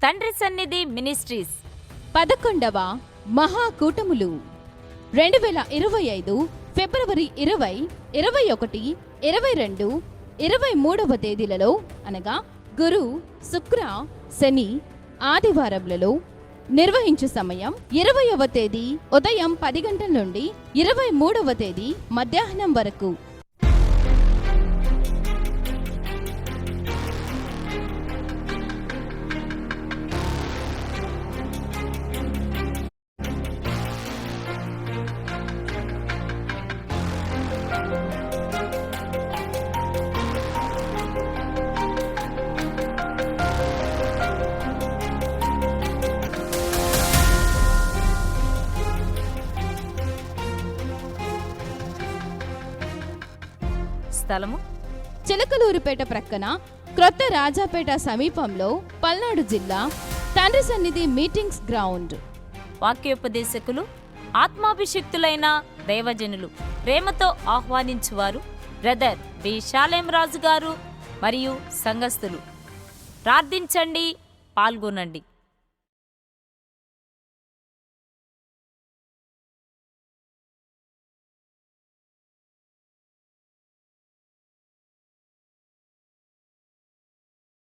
తండ్రి సన్నిధి మినిస్ట్రీస్ 11వ మహాకూటములు 2025 ఫిబ్రవరి 20, 21, 22, 23వ తేదీలలో అనగా గురు, శుక్ర, శని ఆదివారములలో నిర్వహించు సమయం 20వ తేదీ ఉదయం 10 గంటల నుండి 23వ తేదీ మధ్యాహ్నం వరకు. స్థలము చిలకలూరుపేట ప్రక్కన క్రొత్త రాజాపేట సమీపంలో పల్నాడు జిల్లా తండ్రి సన్నిధి మీటింగ్స్ గ్రౌండ్. వాక్యోపదేశకులు ఆత్మాభిషిక్తులైన దైవజనులు ప్రేమతో ఆహ్వానించువారు బ్రదర్ బి షాలేం రాజు గారు మరియు సంఘస్థులు. ప్రార్థించండి, పాల్గొనండి.